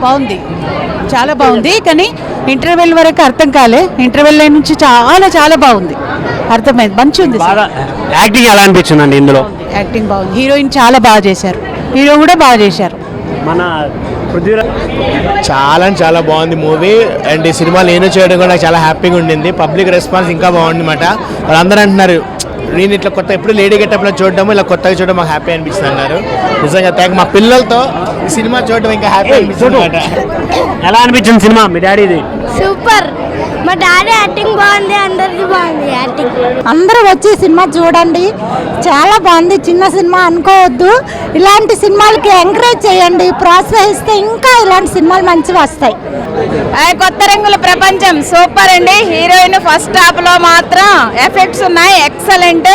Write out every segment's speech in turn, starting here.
బాగుంది, చాలా బాగుంది. కానీ ఇంటర్వెల్ వరకు అర్థం కాలే, ఇంటర్వెల్ నుంచి చాలా చాలా బాగుంది, అర్థమైంది, మంచి ఉంది. యాక్టింగ్ ఎలా అనిపించిందండి ఇందులో? యాక్టింగ్ బాగుంది, హీరోయిన్ చాలా బాగా చేశారు, హీరో కూడా బాగా చేశారు. మన చాలా బాగుంది మూవీ. అండ్ ఈ సినిమా నేను చేయడం కూడా నాకు చాలా హ్యాపీగా ఉండింది. పబ్లిక్ రెస్పాన్స్ ఇంకా బాగుంది అన్నమాట. వాళ్ళందరూ అంటున్నారు నేను ఇట్లా కొత్త ఎప్పుడు లేడీ గెటప్లో చూడడం, ఇలా కొత్తగా చూడడం మాకు హ్యాపీ అనిపిస్తుంది అన్నారు. నిజంగా థ్యాంక్. మా పిల్లలతో ఈ సినిమా చూడడం ఇంకా హ్యాపీ అనిపిస్తుంది అన్నమాట. ఎలా అనిపించింది సినిమా మీ డాడీది? సూపర్, మా డాడీ యాక్టింగ్ బాగుంది, అందరిది బాగుంది యాక్టింగ్. అందరూ వచ్చి సినిమా చూడండి, చాలా బాగుంది. చిన్న సినిమా అనుకోవద్దు, ఇలాంటి సినిమాలకి ఎంకరేజ్ చేయండి, ప్రోత్సహిస్తే ఇంకా ఇలాంటి సినిమాలు మంచివి వస్తాయి. కొత్త రంగుల ప్రపంచం సూపర్ అండి. హీరోయిన్ ఫస్ట్ హాఫ్ లో మాత్రం ఎఫెక్ట్స్ ఉన్నాయి, ఎక్సలెంట్.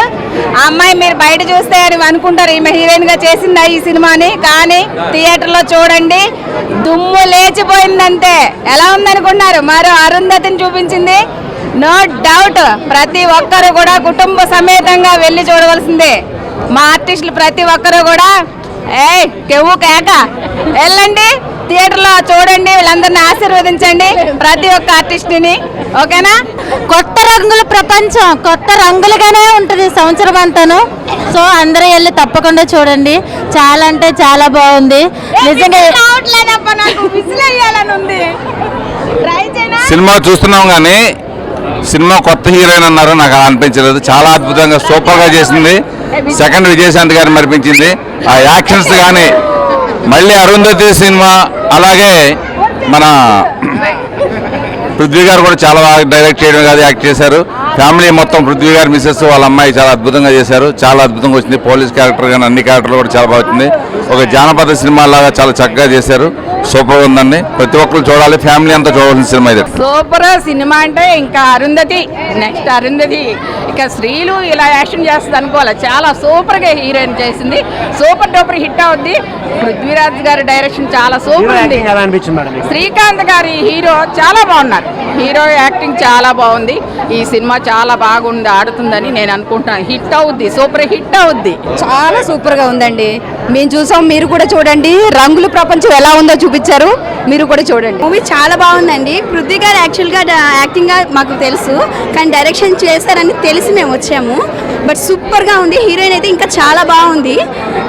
ఆ అమ్మాయి మీరు బయట చూస్తే అని అనుకుంటారు ఈమె హీరోయిన్ గా చేసిందా ఈ సినిమాని, కానీ థియేటర్ లో చూడండి దుమ్ము లేచిపోయిందంతే. ఎలా ఉందనుకున్నారు? మరో అరుంధతిని చూపించింది. నో డౌట్ ప్రతి ఒక్కరు కూడా కుటుంబ సమేతంగా వెళ్ళి చూడవలసిందే. మా ఆర్టిస్టులు ప్రతి ఒక్కరు కూడా కెవ్వు కేక వెళ్ళండి, థియేటర్లో చూడండి, వీళ్ళందరినీ ఆశీర్వదించండి, ప్రతి ఒక్క ఆర్టిస్ట్ని. ఓకేనా? కొత్త రంగుల ప్రపంచం కొత్త రంగులుగానే ఉంటుంది సంవత్సరం అంతాను. సో అందరూ వెళ్ళి తప్పకుండా చూడండి, చాలా అంటే చాలా బాగుంది నిజంగా. సినిమా చూస్తున్నాం కానీ సినిమా కొత్త హీరోయిన్ అన్నారు, నాకు అలా అనిపించలేదు. చాలా అద్భుతంగా సూపర్గా చేసింది. సెకండ్ విజయశాంతి గారిని మరిపించింది. ఆ యాక్షన్స్ కానీ మళ్ళీ అరుంధతి సినిమా, అలాగే మన పృథ్వీ గారు కూడా చాలా బాగా డైరెక్ట్ చేయడం కాదు, యాక్ట్ చేశారు. ఫ్యామిలీ మొత్తం పృథ్వీ గారు మిస్సెస్ వాళ్ళ అమ్మాయి చాలా అద్భుతంగా చేశారు, చాలా అద్భుతంగా వచ్చింది. పోలీస్ క్యారెక్టర్ కానీ అన్ని క్యారెక్టర్లు కూడా చాలా బాగా వచ్చింది. ఒక జానపద సినిమా లాగా చాలా చక్కగా చేశారు, సూపర్ ఉందండి. ప్రతి ఒక్కరు చూడాలి, ఫ్యామిలీ అంతా చూడాల్సిన సినిమా ఇది. సూపర్ సినిమా అంటే ఇంకా అరుంధతి, నెక్స్ట్ అరుంధతి. ఇక స్త్రీలు ఇలా యాక్షన్ చేస్తుంది అనుకోవాలి, చాలా సూపర్గా హీరోయిన్ చేసింది, సూపర్ డూపర్ హిట్ అవుద్ది. పృథ్వీరాజ్ గారి డైరెక్షన్ చాలా సూపర్ ఉంది. శ్రీకాంత్ గారి హీరో చాలా బాగున్నారు, హీరో యాక్టింగ్ చాలా బాగుంది. ఈ సినిమా చాలా బాగుంది, ఆడుతుందని నేను అనుకుంటున్నాను. హిట్ అవుద్ది, సూపర్ హిట్ అవుద్ది. చాలా సూపర్గా ఉందండి, మేము చూసాం, మీరు కూడా చూడండి. రంగుల ప్రపంచం ఎలా ఉందో చూపించారు, మీరు కూడా చూడండి. మూవీ చాలా బాగుందండి. పృథ్వీ గారు యాక్చువల్గా యాక్టింగ్గా మాకు తెలుసు, కానీ డైరెక్షన్ చేస్తారని తెలిసి మేము వచ్చాము. బట్ సూపర్గా ఉంది. హీరోయిన్ అయితే ఇంకా చాలా బాగుంది.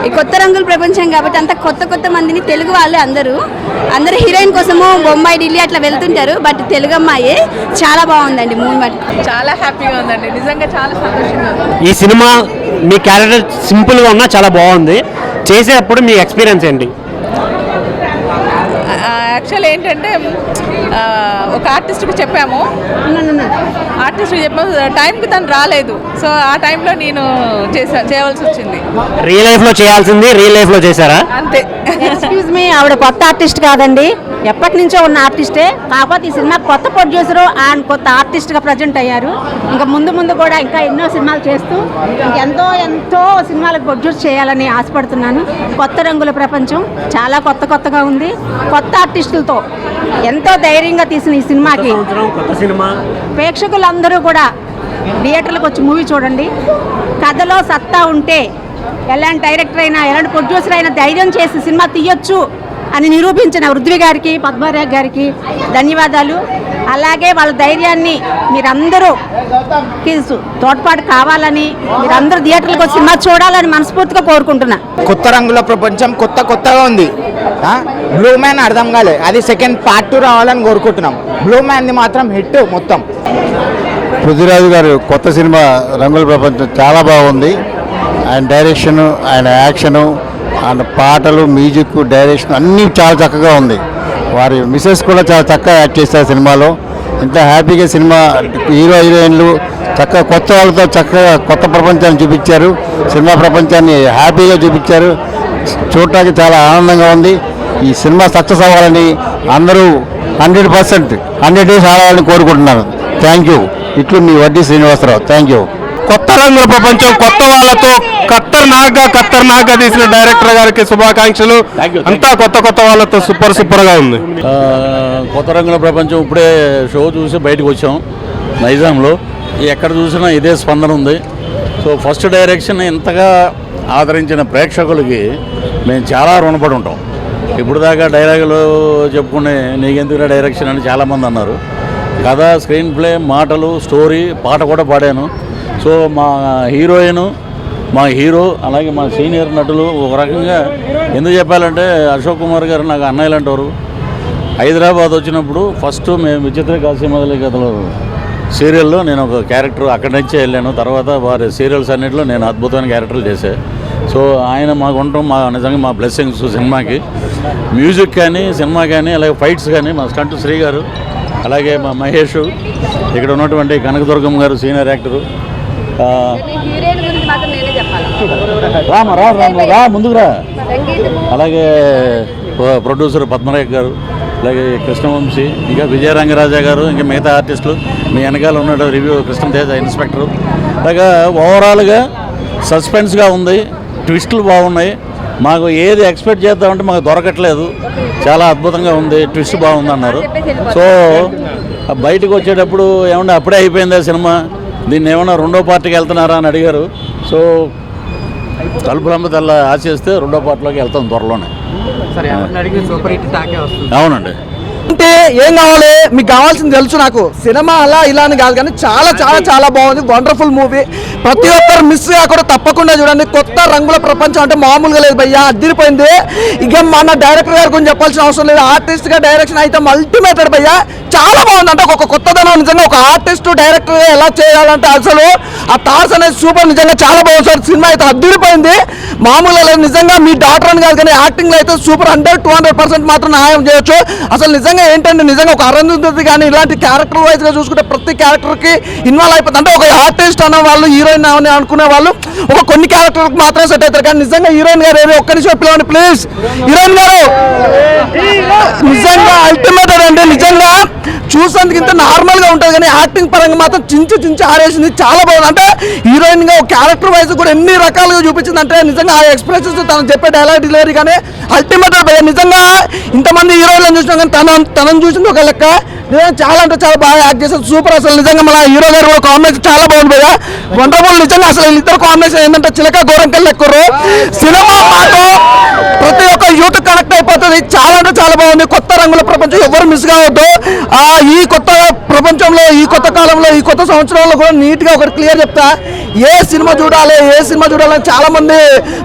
ఈ కొత్త రంగుల ప్రపంచం కాబట్టి అంత కొత్త మందిని తెలుగు వాళ్ళే అందరూ హీరోయిన్ కోసము బొంబాయి ఢిల్లీ అట్లా వెళ్తుంటారు, బట్ తెలుగు అమ్మాయి. చాలా బాగుందండి మూవీ, మటుకు చాలా హ్యాపీగా ఉందండి, నిజంగా చాలా సంతోషంగా ఉంది. ఈ సినిమా మీ క్యారెక్టర్ సింపుల్గా ఉన్నా చాలా బాగుంది. చేసేటప్పుడు మీ ఎక్స్పీరియన్స్ ఏంటి? యాక్చువల్ ఏంటంటే ఒక ఆర్టిస్ట్కి చెప్పాము, టైంకి తను రాలేదు. సో ఆ టైంలో నేను చేయవలసి వచ్చింది. రియల్ లైఫ్లో చేయాల్సింది రియల్ లైఫ్లో చేశారా? అంతే. ఎక్స్క్యూజ్ మీ, ఆవిడ కొత్త ఆర్టిస్ట్ కాదండి, ఎప్పటి నుంచో ఉన్న ఆర్టిస్టే. కాకపోతే ఈ సినిమా కొత్త ప్రొడ్యూసరు అండ్ కొత్త ఆర్టిస్ట్గా ప్రజెంట్ అయ్యారు. ఇంకా ముందు కూడా ఇంకా ఎన్నో సినిమాలు చేస్తూ ఎంతో సినిమాలకు ప్రొడ్యూస్ చేయాలని ఆశపడుతున్నాను. కొత్త రంగుల ప్రపంచం చాలా కొత్తగా ఉంది. కొత్త ఆర్టిస్టులతో ఎంతో ధైర్యంగా తీసిన ఈ సినిమాకి ప్రేక్షకులందరూ కూడా థియేటర్లకు వచ్చి మూవీ చూడండి. కథలో సత్తా ఉంటే ఎలాంటి డైరెక్టర్ అయినా ఎలాంటి ప్రొడ్యూసర్ అయినా ధైర్యం చేసి సినిమా తీయొచ్చు అని నిరూపించిన పృథ్వీ గారికి, పద్మారాయ్ గారికి ధన్యవాదాలు. అలాగే వాళ్ళ ధైర్యాన్ని మీరందరూ తోడ్పాటు కావాలని, మీరందరూ థియేటర్లకు వచ్చి సినిమా చూడాలని మనస్ఫూర్తిగా కోరుకుంటున్నా. కొత్త రంగుల ప్రపంచం కొత్తగా ఉంది. బ్లూ మ్యాన్ అర్థం కాలే, అది సెకండ్ పార్ట్ 2 రావాలని కోరుకుంటున్నాం. బ్లూ మ్యాన్ది మాత్రం హిట్ మొత్తం. పృథ్వీరాజు గారు కొత్త సినిమా రంగుల ప్రపంచం చాలా బాగుంది. ఆయన డైరెక్షను, ఆయన యాక్షను, ఆయన పాటలు, మ్యూజిక్, డైరెక్షన్ అన్నీ చాలా చక్కగా ఉంది. వారి మిసెస్ కూడా చాలా చక్కగా యాక్ట్ చేస్తారు సినిమాలో. ఇంత హ్యాపీగా సినిమా హీరోయిన్లు చక్కగా కొత్త వాళ్ళతో చక్కగా కొత్త ప్రపంచాన్ని చూపించారు. సినిమా ప్రపంచాన్ని హ్యాపీగా చూపించారు. చూడటానికి చాలా ఆనందంగా ఉంది. ఈ సినిమా సక్సెస్ అవ్వాలని అందరూ 100% 100 days ఆడాలని కోరుకుంటున్నాను. Thank you. ఇట్లు మీ వడ్డీ శ్రీనివాసరావు. Thank you. కొత్త రంగుల ప్రపంచం కొత్త వాళ్ళతో ఖతర్నాక్గా తీసిన డైరెక్టర్ గారికి శుభాకాంక్షలు. అంతా కొత్త వాళ్ళతో సూపర్గా ఉంది. కొత్త రంగుల ప్రపంచం ఇప్పుడే షో చూసి బయటకు వచ్చాం. నైజాంలో ఎక్కడ చూసినా ఇదే స్పందన ఉంది. సో ఫస్ట్ డైరెక్షన్ ఇంతగా ఆదరించిన ప్రేక్షకులకి మేము చాలా రుణపడి ఉంటాం. ఇప్పుడు దాకా డైలాగులు చెప్పుకునే నీకెందుకు డైరెక్షన్ అని చాలామంది అన్నారు. కథ, స్క్రీన్ ప్లే, మాటలు, స్టోరీ, పాట కూడా పాడాను. సో మా హీరోయిన్, మా హీరో, అలాగే మా సీనియర్ నటులు ఒక రకంగా ఎందుకు చెప్పాలంటే అశోక్ కుమార్ గారు నాకు అన్నయ్యలు అంటారు. హైదరాబాద్ వచ్చినప్పుడు ఫస్ట్ మేము విచిత్ర కాశీ మొదలై కథలు సీరియల్లో నేను ఒక క్యారెక్టర్ అక్కడి నుంచే వెళ్ళాను. తర్వాత వారి సీరియల్స్ అన్నింటిలో నేను అద్భుతమైన క్యారెక్టర్లు చేశాను. సో ఆయన మాకు ఉండటం నిజంగా మా బ్లెస్సింగ్స్ సినిమాకి. మ్యూజిక్ కానీ, సినిమా కానీ, అలాగే ఫైట్స్ కానీ మా స్టంట్ శ్రీ గారు, అలాగే మా మహేష్, ఇక్కడ ఉన్నటువంటి కనకదుర్గం గారు సీనియర్ యాక్టరు. రా ముందుకు రా. అలాగే ప్రొడ్యూసర్ పద్మరేఖ గారు, అలాగే కృష్ణవంశీ, ఇంకా విజయరంగరాజా గారు, ఇంకా మిగతా ఆర్టిస్టులు, మీ వెనకాల ఉన్న రివ్యూ కృష్ణతేజ ఇన్స్పెక్టరు. అలాగా ఓవరాల్గా సస్పెన్స్గా ఉంది, ట్విస్టులు బాగున్నాయి. మాకు ఏది ఎక్స్పెక్ట్ చేద్దామంటే మాకు దొరకట్లేదు. చాలా అద్భుతంగా ఉంది, ట్విస్ట్ బాగుంది అన్నారు. సో బయటకు వచ్చేటప్పుడు ఏమన్నా అప్పుడే అయిపోయిందా సినిమా, దీన్ని ఏమన్నా రెండో పార్టీకి వెళ్తున్నారా అని అడిగారు. సో తలుపులమ్మ తెల్ల ఆశిస్తే రెండో పార్టీలోకి వెళ్తాం త్వరలోనే. అవునండి. అంటే ఏం కావాలి, మీకు కావాల్సింది తెలుసు. నాకు సినిమా అలా ఇలా అని కాదు, కానీ చాలా చాలా చాలా బాగుంది. Wonderful movie. ప్రతి ఒక్కరు మిస్ కాకుండా తప్పకుండా చూడండి. కొత్త రంగుల ప్రపంచం అంటే మామూలుగా లేదు భయ్యా, అదిరిపోయింది. ఇక మన డైరెక్టర్ గారు కొంచెం చెప్పాల్సిన అవసరం లేదు. ఆర్టిస్ట్గా డైరెక్షన్ అయితే అల్టిమేటెడ్ భయ్యా, చాలా బాగుంది. అంటే ఒక కొత్తదనం, నిజంగా ఒక ఆర్టిస్ట్ డైరెక్టర్ ఎలా చేయాలంటే అసలు ఆ థాట్స్ అనేది సూపర్. నిజంగా చాలా బాగుంది సార్. సినిమా అయితే అదిరిపోయింది, మామూలుగా లేదు. నిజంగా మీ డాక్టర్ అని కాదు కానీ యాక్టింగ్లో అయితే సూపర్. 100-200% మాత్రం న్యాయం చేయొచ్చు. అసలు నిజంగా ఏంటంటే నిజంగా ఒక అరుంధతి కానీ ఇలాంటి క్యారెక్టర్ వైజ్గా చూసుకుంటే ప్రతి క్యారెక్టర్కి ఇన్వాల్వ్ అయిపోతుంది. అంటే ఒక ఆర్టిస్ట్ అన్న వాళ్ళు, హీరోయిన్ అని అనుకునే వాళ్ళు ఒక కొన్ని క్యారెక్టర్కి మాత్రమే సెట్ అవుతారు. కానీ నిజంగా హీరోయిన్ గారు ఏదో ఒక్క నిమిషం పిలవండి ప్లీజ్. హీరోయిన్ గారు నిజంగా అల్టిమేటెడ్ అండి. నిజంగా చూసేందుకు ఇంత నార్మల్గా ఉంటుంది కానీ యాక్టింగ్ పరంగా మాత్రం చించి ఆరేసింది. చాలా బాగుంది. అంటే హీరోయిన్గా ఒక క్యారెక్టర్ వైజ్ కూడా ఎన్ని రకాలుగా చూపించింది అంటే నిజంగా ఆ ఎక్స్ప్రెషన్స్, తను చెప్పే డైలాగ్ డెలివరీ కానీ అల్టిమేటెడ్ భయ్య. నిజంగా ఇంతమంది హీరోయిన్లను చూసినా కానీ తనను చూసింది ఒక లెక్క. నిజంగా చాలా అంటే చాలా బాగా యాక్ట్ చేశారు, సూపర్. అసలు నిజంగా మన హీరో గారు కూడా కాంబినేషన్ చాలా బాగుంది భయ్య, వండర్ఫుల్. నిజంగా అసలు వీళ్ళిద్దరు కాంబినేషన్ ఏంటంటే చిలక గోరంకల్ ఎక్కువ. సినిమా మాతో ప్రతి ఒక్క యూత్ కనెక్ట్ అయిపోతుంది. చాలా అంటే చాలా బాగుంది. కొత్త రంగుల ప్రపంచం ఎవరు మిస్ కావద్దు. ఈ కొత్త ప్రపంచంలో, ఈ కొత్త కాలంలో, ఈ కొత్త సంవత్సరంలో కూడా నీట్గా ఒకటి క్లియర్ చెప్తా. ఏ సినిమా చూడాలని చాలా మంది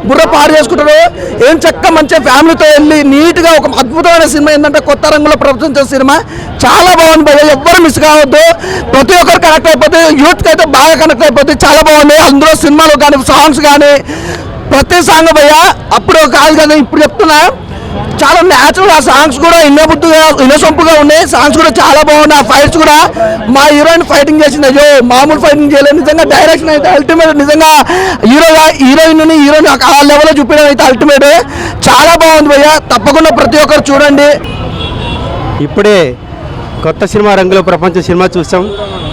బుర్ర పాడు చేసుకుంటారు. ఏం చక్క మంచిగా ఫ్యామిలీతో వెళ్ళి నీట్గా ఒక అద్భుతమైన సినిమా ఏంటంటే కొత్త రంగుల ప్రపంచం సినిమా. చాలా బాగుంది భయ్య, ఎవ్వరు మిస్ కావద్దు. ప్రతి ఒక్కరు కనెక్ట్ అయిపోతుంది. యూత్కి అయితే బాగా కనెక్ట్ అయిపోతుంది. చాలా బాగుంది. అందులో సినిమాలు కానీ, సాంగ్స్ కానీ, ప్రతి సాంగ్ భయ్య అప్పుడు కాదు కదా ఇప్పుడు చెప్తున్నా, చాలా న్యాచురల్. ఆ సాంగ్స్ కూడా ఇన్నసొంపుగా ఉన్నాయి. సాంగ్స్ కూడా చాలా బాగున్నాయి. ఆ ఫైట్స్ కూడా మా హీరోయిన్ ఫైటింగ్ చేసింది, అయ్యో మామూలు ఫైటింగ్ చేయలేదు. నిజంగా డైరెక్షన్ అయితే అల్టిమేట్. నిజంగా హీరోయిన్ ఆ లెవెల్లో చూపించడం అయితే అల్టిమేట్. చాలా బాగుంది భయ్య, తప్పకుండా ప్రతి ఒక్కరు చూడండి. ఇప్పుడే కొత్త సినిమా రంగుల ప్రపంచం సినిమా చూసాం.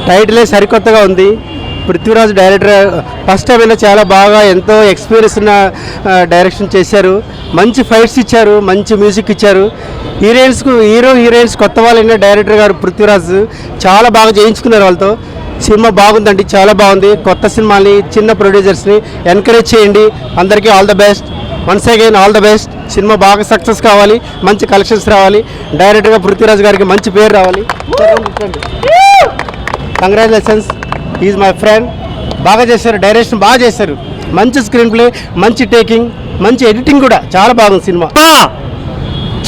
టైటిలే సరికొత్తగా ఉంది. పృథ్వీరాజ్ డైరెక్టర్ ఫస్ట్ టైం అయినా చాలా బాగా ఎంతో ఎక్స్పీరియన్స్ ఉన్న డైరెక్షన్ చేశారు. మంచి ఫైట్స్ ఇచ్చారు, మంచి మ్యూజిక్ ఇచ్చారు. హీరోయిన్స్ కొత్త వాళ్ళైనా డైరెక్టర్ గారు పృథ్వీరాజ్ చాలా బాగా చేయించుకున్నారు వాళ్ళతో. సినిమా బాగుందండి, చాలా బాగుంది. కొత్త సినిమాని, చిన్న ప్రొడ్యూసర్స్ని ఎంకరేజ్ చేయండి. అందరికీ all the best. Once again all the best. Cinema బాగా సక్సెస్ కావాలి, మంచి కలెక్షన్స్ రావాలి. డైరెక్టర్గా పృథ్వీరాజ్ గారికి మంచి పేరు రావాలి. Congratulations, is my friend. బాగా చేశారు, డైరెక్షన్ బాగా చేశారు. మంచి స్క్రీన్ ప్లే, మంచి టేకింగ్, మంచి ఎడిటింగ్ కూడా చాలా బాగుంది సినిమా.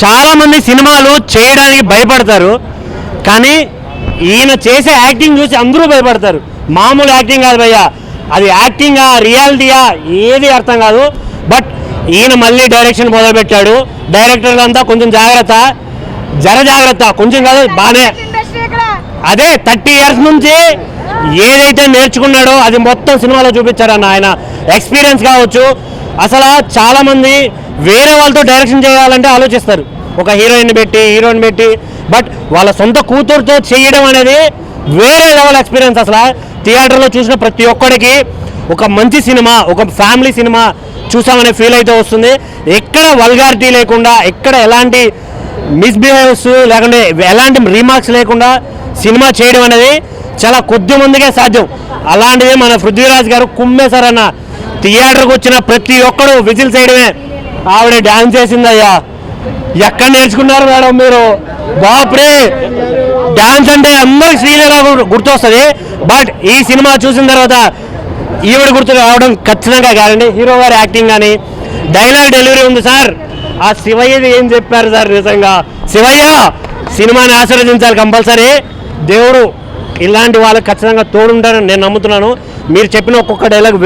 చాలామంది సినిమాలు చేయడానికి భయపడతారు, కానీ ఈయన చేసే యాక్టింగ్ చూసి అందరూ భయపడతారు. మామూలు యాక్టింగ్ కాదు భయ్య, అది యాక్టింగా రియాలిటీయా ఏది అర్థం కాదు. బట్ ఈయన మళ్ళీ డైరెక్షన్ మొదలుపెట్టాడు. డైరెక్టర్లు అంతా కొంచెం జాగ్రత్త కొంచెం కాదు బాగానే. అదే 30 years నుంచి ఏదైతే నేర్చుకున్నాడో అది మొత్తం సినిమాలో చూపించారన్న. ఆయన ఎక్స్పీరియన్స్ కావచ్చు. అసలు చాలామంది వేరే వాళ్ళతో డైరెక్షన్ చేయాలంటే ఆలోచిస్తారు, ఒక హీరోయిన్ పెట్టి. బట్ వాళ్ళ సొంత కూతురుతో చేయడం అనేది వేరే లెవెల్ ఎక్స్పీరియన్స్. అసలు థియేటర్లో చూసిన ప్రతి ఒక్కడికి ఒక మంచి సినిమా, ఒక ఫ్యామిలీ సినిమా చూసామనే ఫీల్ అయితే వస్తుంది. ఎక్కడ వల్గారిటీ లేకుండా, ఎక్కడ ఎలాంటి మిస్బిహేవ్స్ లేకుంటే ఎలాంటి రీమార్క్స్ లేకుండా సినిమా చేయడం అనేది చాలా కొద్ది మందికే సాధ్యం. అలాంటిది మన పృథ్వీరాజ్ గారు కుమ్మేశారన్న. థియేటర్కి వచ్చిన ప్రతి ఒక్కడు విజిల్స్ వేయడమే. ఆవిడ డ్యాన్స్ చేసిందయ్యా, ఎక్కడ నేర్చుకున్నారు మేడం మీరు? బాప్రే, డాన్స్ అంటే అందరికి శ్రీలీల గుర్తొస్తుంది. బట్ ఈ సినిమా చూసిన తర్వాత ఈవిడ గుర్తు రావడం ఖచ్చితంగా గ్యారంటీ. హీరో గారి యాక్టింగ్ కానీ డైలాగ్ డెలివరీ ఉంది సార్. ఆ శివయ్యది ఏం చెప్పారు సార్, నిజంగా శివయ్య సినిమాని ఆశీర్వదించాలి కంపల్సరీ. దేవుడు ఇలాంటి వాళ్ళకి ఖచ్చితంగా తోడుంటారని నేను నమ్ముతున్నాను. మీరు చెప్పిన ఒక్కొక్క డైలాగ్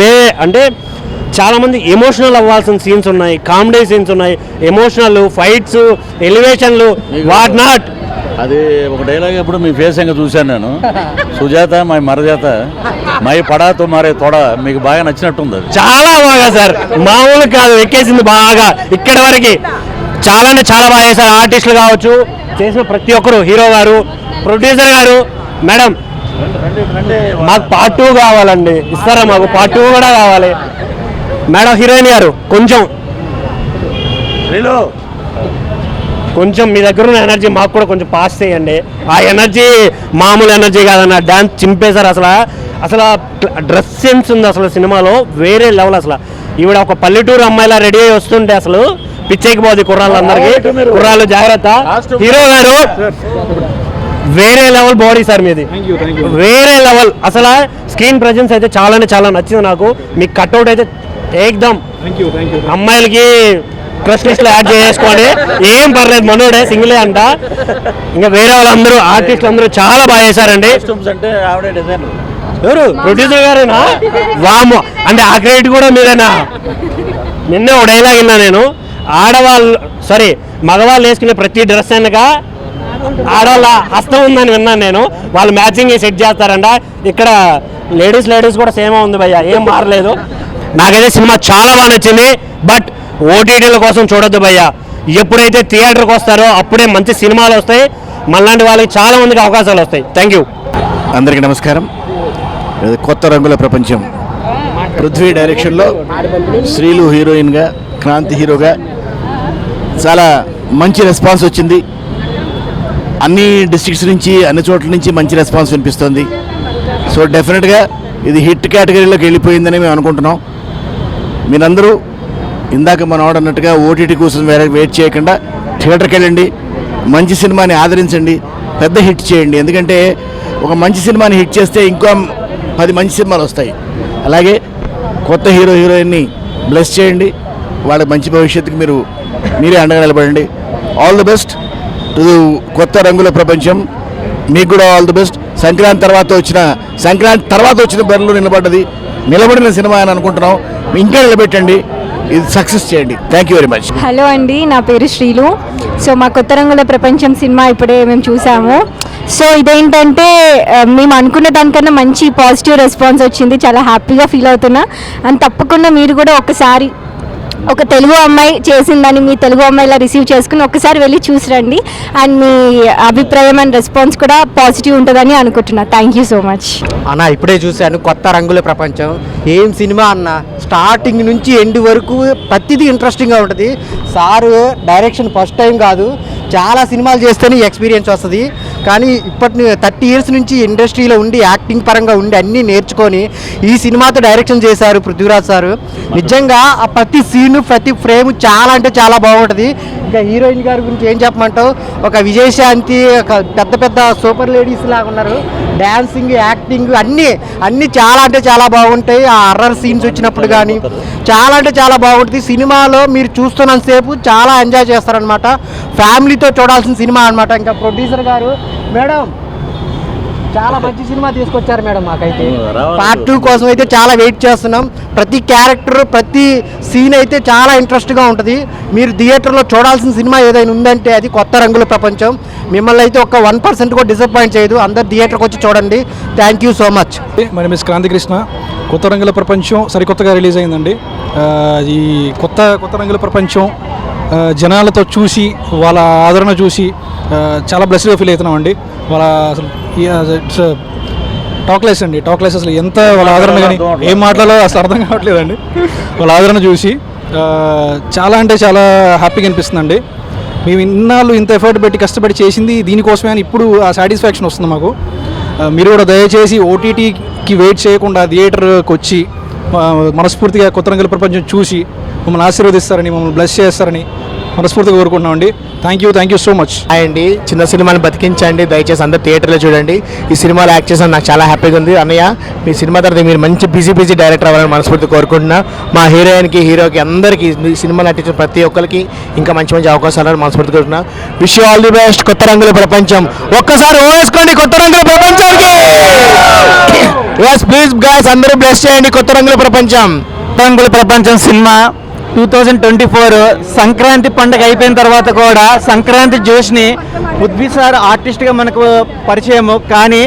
అంటే చాలామంది ఎమోషనల్ అవ్వాల్సిన సీన్స్ ఉన్నాయి, కామెడీ సీన్స్ ఉన్నాయి, ఎమోషనల్ ఫైట్స్, ఎలివేషన్లు, వాట్ నాట్. అది ఒక డైలాగ్ ఎప్పుడు మీ ఫేస్ ఇంకా చూశాను నేను. సుజాత మై మరజాత మై పడా తుమారే తొడ, మీకు బాగా నచ్చినట్టుంది అది. చాలా బాగా సార్, మామూలు కాదు, ఎక్కేసింది బాగా. ఇక్కడ వరకు చాలా అంటే చాలా బాగా చేశారు. ఆర్టిస్టులు కావచ్చు, చేసిన ప్రతి ఒక్కరు, హీరో గారు, ప్రొడ్యూసర్ గారు. మేడం మాకు పార్ట్ 2 కావాలండి, ఇస్తారా? మాకు పార్ట్ 2 కూడా కావాలి మేడం. హీరోయిన్ గారు కొంచెం మీ దగ్గర ఉన్న ఎనర్జీ మాకు కూడా కొంచెం పాస్ చేయండి. ఆ ఎనర్జీ మామూలు ఎనర్జీ కాదన్న, డ్యాన్స్ చింపేశారు. అసలు డ్రెస్ సెన్స్ ఉంది అసలు సినిమాలో, వేరే లెవెల్. అసలు ఈవిడ ఒక పల్లెటూరు అమ్మాయిలా రెడీ అయ్యి వస్తుంటే అసలు పిచ్చెక్కిపోద్ది కుర్రాళ్ళందరికీ. కుర్రాళ్ళు జాగ్రత్త. హీరో గారు వేరే లెవెల్ బాడీ సార్ మీది, వేరే లెవెల్. అసలు స్క్రీన్ ప్రెజెన్స్ అయితే చాలా అంటే చాలా నచ్చింది నాకు. మీ కట్అవుట్ అయితే ఏకదమ్. అమ్మాయిలకి క్రష్ లిస్ట్ లో యాడ్ చేసుకోండి, ఏం పర్లేదు, మనోడే సింగిలే అంట. ఇంకా వేరే వాళ్ళందరూ ఆర్టిస్టులు అందరూ చాలా బాగా చేశారండి. ఎవరు? ప్రొడ్యూసర్ గారేనా? వామో, అంటే ఆ క్రెడిట్ కూడా మీరేనా? నిన్నే ఒక డైలాగ్ విన్నా నేను, మగవాళ్ళు వేసుకునే ప్రతి డ్రెస్ వెనక ఆడవాళ్ళ హస్తం ఉందని విన్నాను నేను. వాళ్ళు మ్యాచింగ్ సెట్ చేస్తారంట. ఇక్కడ లేడీస్ కూడా సేమ్ ఉంది భయ్య, ఏం మారలేదు. నాకైతే సినిమా చాలా బాగా నచ్చింది. బట్ ఓటీటీల కోసం చూడొద్దు భయ్య, ఎప్పుడైతే థియేటర్కి వస్తారో అప్పుడే మంచి సినిమాలు వస్తాయి. మళ్ళాంటి వాళ్ళకి చాలా మందికి అవకాశాలు వస్తాయి. Thank you. అందరికీ నమస్కారం. ఇది కొత్త రంగుల ప్రపంచం. పృథ్వీ డైరెక్షన్లో శ్రీలు హీరోయిన్గా, క్రాంతి హీరోగా చాలా మంచి రెస్పాన్స్ వచ్చింది. అన్ని డిస్ట్రిక్ట్స్ నుంచి, అన్ని చోట్ల నుంచి మంచి రెస్పాన్స్ వినిపిస్తుంది. సో డెఫినెట్గా ఇది హిట్ కేటగిరీలోకి వెళ్ళిపోయిందని మేము అనుకుంటున్నాం. మీరందరూ ఇందాక మనం ఆడన్నట్టుగా ఓటీటీ కోసం వెయిట్ చేయకుండా థియేటర్కి వెళ్ళండి, మంచి సినిమాని ఆదరించండి, పెద్ద హిట్ చేయండి. ఎందుకంటే ఒక మంచి సినిమాని హిట్ చేస్తే ఇంకో 10 మంచి సినిమాలు వస్తాయి. అలాగే కొత్త హీరోయిన్ని బ్లెస్ చేయండి. వాళ్ళ మంచి భవిష్యత్తుకి మీరే అండగా నిలబడండి. ఆల్ ది బెస్ట్ టు కొత్త రంగుల ప్రపంచం. మీకు కూడా ఆల్ ది బెస్ట్. సంక్రాంతి తర్వాత వచ్చిన బరిలో నిలబడిన సినిమా అని అనుకుంటున్నాం. ఇంకా నిలబెట్టండి, ఇది సక్సెస్ చేయండి. Thank you very much. Hello అండి, నా పేరు శ్రీలు. సో మా కొత్త రంగుల ప్రపంచం సినిమా ఇప్పుడే మేము చూసాము. సో ఇదేంటంటే మేము అనుకున్న దానికన్నా మంచి పాజిటివ్ రెస్పాన్స్ వచ్చింది. చాలా హ్యాపీగా ఫీల్ అవుతున్నా. అండ్ తప్పకుండా మీరు కూడా ఒకసారి ఒక తెలుగు అమ్మాయి చేసిందని మీ తెలుగు అమ్మాయిలా రిసీవ్ చేసుకుని ఒకసారి వెళ్ళి చూసి రండి. అండ్ మీ అభిప్రాయం అండ్ రెస్పాన్స్ కూడా పాజిటివ్ ఉంటుందని అనుకుంటున్నా. థ్యాంక్ యూ సో మచ్ అన్న. ఇప్పుడే చూశాను కొత్త రంగుల ప్రపంచం. ఏం సినిమా అన్న, స్టార్టింగ్ నుంచి ఎండ్ వరకు ప్రతిదీ ఇంట్రెస్టింగ్గా ఉంటుంది. సారు డైరెక్షన్ ఫస్ట్ టైం కాదు, చాలా సినిమాలు చేస్తేనే ఎక్స్పీరియన్స్ వస్తుంది. కానీ 30 years నుంచి ఇండస్ట్రీలో ఉండి యాక్టింగ్ పరంగా ఉండి అన్నీ నేర్చుకొని ఈ సినిమాతో డైరెక్షన్ చేశారు పృథ్వీరాజ్ సారు. నిజంగా ఆ ప్రతి సీను, ప్రతి ఫ్రేమ్ చాలా అంటే చాలా బాగుంటుంది. ఇంకా హీరోయిన్ గారి గురించి ఏం చెప్పమంటావు? ఒక విజయశాంతి, ఒక పెద్ద సూపర్ లేడీస్ లాగా ఉన్నారు. డ్యాన్సింగ్, యాక్టింగ్ అన్నీ చాలా అంటే చాలా బాగుంటాయి. ఆ హర్రర్ సీన్స్ వచ్చినప్పుడు కానీ చాలా అంటే చాలా బాగుంటుంది. సినిమాలో మీరు చూస్తున్నంతసేపు చాలా ఎంజాయ్ చేస్తారనమాట. ఫ్యామిలీతో చూడాల్సిన సినిమా అనమాట. ఇంకా ప్రొడ్యూసర్ గారు మేడం చాలా మంచి సినిమా తీసుకొచ్చారు మేడం. మాకైతే పార్ట్ 2 కోసం అయితే చాలా వెయిట్ చేస్తున్నాం. ప్రతి క్యారెక్టర్, ప్రతి సీన్ అయితే చాలా ఇంట్రెస్ట్గా ఉంటుంది. మీరు థియేటర్లో చూడాల్సిన సినిమా ఏదైనా ఉందంటే అది కొత్త రంగుల ప్రపంచం. మిమ్మల్ని అయితే ఒక 1% కూడా డిసప్పాయింట్ చేయదు. అందరు థియేటర్కి వచ్చి చూడండి. Thank you so much. మరి మిస్ క్రాంతి కృష్ణ. కొత్త రంగుల ప్రపంచం సరికొత్తగా రిలీజ్ అయిందండి. ఈ కొత్త రంగుల ప్రపంచం జనాలతో చూసి, వాళ్ళ ఆదరణ చూసి చాలా బ్లెస్డ్గా ఫీల్ అవుతున్నామండి. వాళ్ళ అసలు టాక్లెస్ అసలు ఎంత వాళ్ళ ఆదరణ, కానీ ఏం మాట్లాడాలో అసలు అర్థం కావట్లేదండి. వాళ్ళ ఆదరణ చూసి చాలా అంటే చాలా హ్యాపీగా అనిపిస్తుందండి. మేము ఇన్నాళ్ళు ఇంత ఎఫర్ట్ పెట్టి కష్టపడి చేసింది దీనికోసమే అని ఇప్పుడు ఆ సాటిస్ఫాక్షన్ వస్తుంది మాకు. మీరు కూడా దయచేసి ఓటీటీకి వెయిట్ చేయకుండా థియేటర్కి వచ్చి మనస్ఫూర్తిగా కొత్త రంగుల ప్రపంచం చూసి మమ్మల్ని ఆశీర్వదిస్తారని, మమ్మల్ని బ్లెస్ చేస్తారని మనస్ఫూర్తిగా కోరుకుంటున్నామండి. Thank you so much. అండి చిన్న సినిమాని బతికించండి, దయచేసి అందరూ థియేటర్లో చూడండి. ఈ సినిమాలో యాక్ట్ చేసిన నాకు చాలా హ్యాపీగా ఉంది. అన్నయ్య మీ సినిమా తర్వాత మీరు మంచి బిజీ డైరెక్టర్ అవ్వాలని మనస్ఫూర్తి కోరుకుంటున్నా. మా హీరోయిన్కి హీరోకి అందరికీ ఈ సినిమా నటించిన ప్రతి ఒక్కరికి ఇంకా మంచి అవకాశాలను మనస్ఫూర్తి కోరుకుంటున్నా. Wish you all the best. కొత్త రంగుల ప్రపంచం ఒక్కసారి వేసుకోండి కొత్త రంగుల ప్రపంచానికి. ప్లీజ్ గాయ్స్ అందరూ బ్లెస్ చేయండి కొత్త రంగుల ప్రపంచం. రంగుల ప్రపంచం సినిమా 2024 సంక్రాంతి పండుగ అయిపోయిన తర్వాత కూడా సంక్రాంతి జోష్ని పృథ్వీ సార్ ఆర్టిస్ట్గా మనకు పరిచయము, కానీ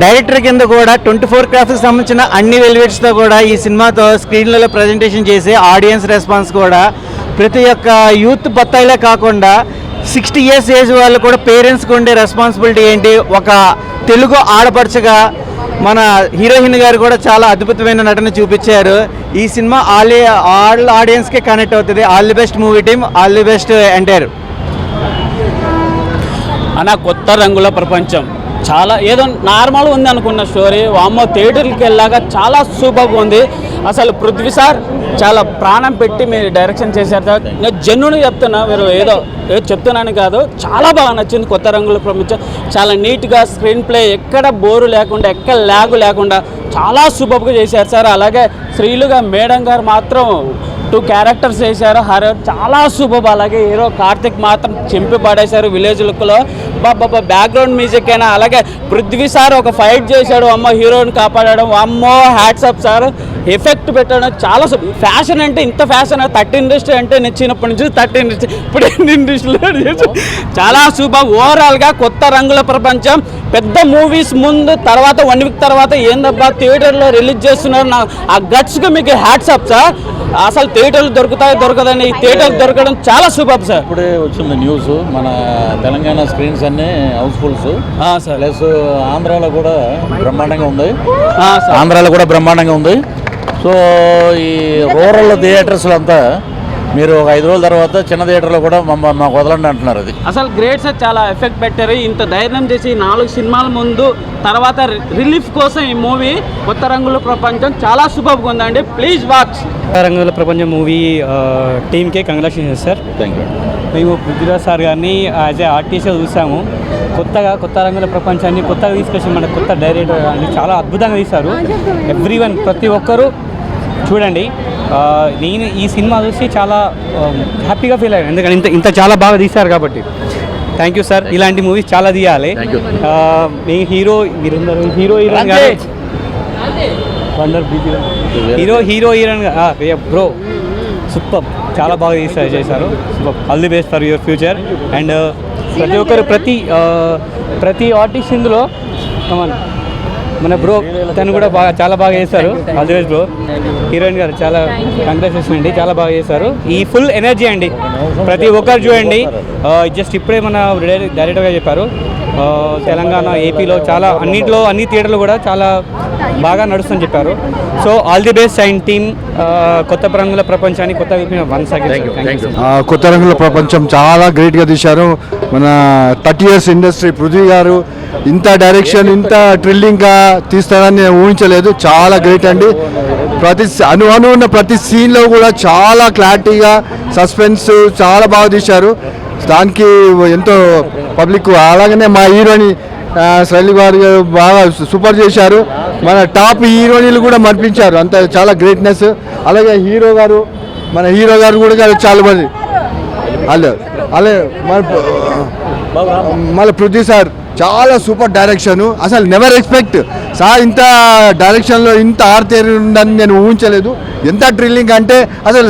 డైరెక్టర్ కింద కూడా 24 క్రాఫ్ట్కి సంబంధించిన అన్ని వెలివేట్స్తో కూడా ఈ సినిమాతో స్క్రీన్లలో ప్రజెంటేషన్ చేసి ఆడియన్స్ రెస్పాన్స్ కూడా ప్రతి ఒక్క యూత్ బత్తాయిలే కాకుండా 60 years ఏజ్ వాళ్ళు కూడా పేరెంట్స్కి ఉండే రెస్పాన్సిబిలిటీ ఏంటి, ఒక తెలుగు ఆడపడుచుగా మన హీరోయిన్ గారు కూడా చాలా అద్భుతమైన నటన చూపించారు. ఈ సినిమా ఆల్ ఆడియన్స్కి కనెక్ట్ అవుతుంది. All the best movie team, all the best entire. అన్న కొత్త రంగుల ప్రపంచం చాలా ఏదో నార్మల్ ఉంది అనుకున్న స్టోరీ, వామ్మో థియేటర్కి వెళ్ళాక చాలా సూపర్గా ఉంది. అసలు పృథ్వీ సార్ చాలా ప్రాణం పెట్టి మీరు డైరెక్షన్ చేశారు సార్. నేను జెన్యున్గా చెప్తున్నా, మీరు ఏదో చెప్తున్నాను కాదు, చాలా బాగా నచ్చింది కొత్త రంగుల ప్రపంచం. చాలా నీట్గా స్క్రీన్ ప్లే, ఎక్కడ బోరు లేకుండా, ఎక్కడ ల్యాగ్ లేకుండా చాలా సూపర్గా చేశారు సార్. అలాగే శ్రీలుగా మేడం గారు మాత్రం 2 క్యారెక్టర్స్ చేశారు, హర్రర్ చాలా సూపర్. అలాగే హీరో కార్తిక్ మాత్రం చింపి పడేశారు విలేజ్ లుక్లో. బాబా బ్యాక్గ్రౌండ్ మ్యూజిక్ అయినా, అలాగే పృథ్వీ సార్ ఒక ఫైట్ చేశాడు, అమ్మ హీరోని కాపాడడం, అమ్మో హ్యాట్సప్ సార్. ఎఫెక్ట్ పెట్టడం చాలా ఫ్యాషన్ అంటే ఇంత ఫ్యాషన్ 30 ఇండస్ట్రీ అంటే నేను చిన్నప్పటి నుంచి 30 ఇండస్ట్రీ ఇప్పుడు ఇండస్ట్రీలో చాలా సూపర్. ఓవరాల్గా కొత్త రంగుల ప్రపంచం పెద్ద మూవీస్ ముందు తర్వాత 1 week తర్వాత ఏందబ్బా థియేటర్లో రిలీజ్ చేస్తున్నారు, ఆ గట్స్గా మీకు హ్యాట్సప్ సార్. అసలు థియేటర్లు దొరకదని థియేటర్ దొరకడం చాలా సూపర్ సార్. ఇప్పుడే వచ్చింది న్యూస్, మన తెలంగాణ స్క్రీన్స్ అన్నీ హౌస్ఫుల్స్ సార్. ప్లస్ ఆంధ్రాలో కూడా బ్రహ్మాండంగా ఉంది. సో ఈ రూరల్ థియేటర్స్లో అంతా మీరు ఒక 5 రోజుల తర్వాత చిన్న థియేటర్లో కూడా మాకు వదలండి అంటున్నారు. అది అసలు గ్రేట్ సార్, చాలా ఎఫెక్ట్ పెట్టారు. ఇంత ధైర్యం చేసి 4 సినిమాల ముందు తర్వాత రిలీఫ్ కోసం ఈ మూవీ కొత్త రంగుల ప్రపంచం చాలా సూపర్గా ఉందండి. Please watch. కొత్త రంగుల ప్రపంచం మూవీ టీమ్కే కంగ్రాచులేషన్స్ సార్. Thank you. మేము పృథ్వీరాజ్ సార్ గారిని యాజ్ ఏ ఆర్టిస్ట్గా చూసాము. కొత్త రంగుల ప్రపంచాన్ని కొత్తగా తీసుకొచ్చి మన కొత్త డైరెక్టర్ కానీ చాలా అద్భుతంగా తీశారు. ఎవ్రీవన్ ప్రతి ఒక్కరూ చూడండి. నేను ఈ సినిమా చూసి చాలా హ్యాపీగా ఫీల్ అయ్యాను, ఎందుకంటే ఇంత చాలా బాగా తీశారు కాబట్టి. Thank you sir. ఇలాంటి మూవీస్ చాలా తీయాలి. మీ హీరోయిన్ బ్రో సూపర్, చాలా బాగా చేశారు. Super. All the best for your future. And ప్రతి ఒక్కరు ప్రతి ఆర్టిస్ట్ ఇందులో మన బ్రో తను కూడా చాలా బాగా చేశారు. All the best bro. Heroine గారు చాలా కంగ్రాచులేషన్ అండి, చాలా బాగా చేశారు. ఈ ఫుల్ ఎనర్జీ అండి, ప్రతి ఒక్కరు చూడండి. జస్ట్ ఇప్పుడే మన డైరెక్టర్గా చెప్పారు, తెలంగాణ ఏపీలో చాలా అన్ని థియేటర్లు కూడా చాలా బాగా నడుస్తుందని చెప్పారు. So all the best and team. కొత్త రంగుల ప్రపంచాన్ని కొత్త కొత్త రంగుల ప్రపంచం చాలా గ్రేట్గా తీశారు. మన 30 years ఇండస్ట్రీ పృథ్వీ గారు ఇంత డైరెక్షన్ ఇంత థ్రిల్లింగ్గా తీస్తారని నేను ఊహించలేదు. చాలా గ్రేట్ అండి. ఉన్న ప్రతి సీన్లో కూడా చాలా క్లారిటీగా సస్పెన్స్ చాలా బాగా తీశారు. దానికి ఎంతో పబ్లిక్, అలాగనే మా హీరోని శైలి గారు బాగా సూపర్ చేశారు. మన టాప్ హీరోయిన్లు కూడా మర్పించారు, అంత చాలా గ్రేట్నెస్. అలాగే మన హీరో గారు కూడా చాలా మంది అలాగే మళ్ళీ పృథ్వీ సార్ చాలా సూపర్ డైరెక్షన్. అసలు నెవర్ ఎక్స్పెక్ట్ సార్ ఇంత డైరెక్షన్లో ఇంత ఆర్తేరి ఉందని నేను ఊహించలేదు. ఎంత థ్రిల్లింగ్ అంటే అసలు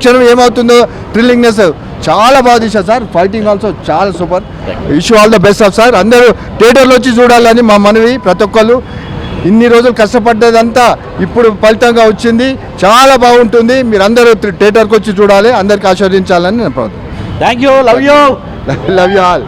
క్షణం ఏమవుతుందో థ్రిల్లింగ్నెస్ చాలా బాగా తీశారు సార్. ఫైటింగ్ ఆల్సో చాలా super. Wish all the best of sir. అందరూ థియేటర్లో వచ్చి చూడాలని మా మనవి. ప్రతి ఒక్కళ్ళు ఇన్ని రోజులు కష్టపడ్డదంతా ఇప్పుడు ఫలితంగా వచ్చింది, చాలా బాగుంటుంది. మీరు అందరూ థియేటర్కి వచ్చి చూడాలి, అందరికి ఆస్వాదించాలని నేను thank you. Love you all.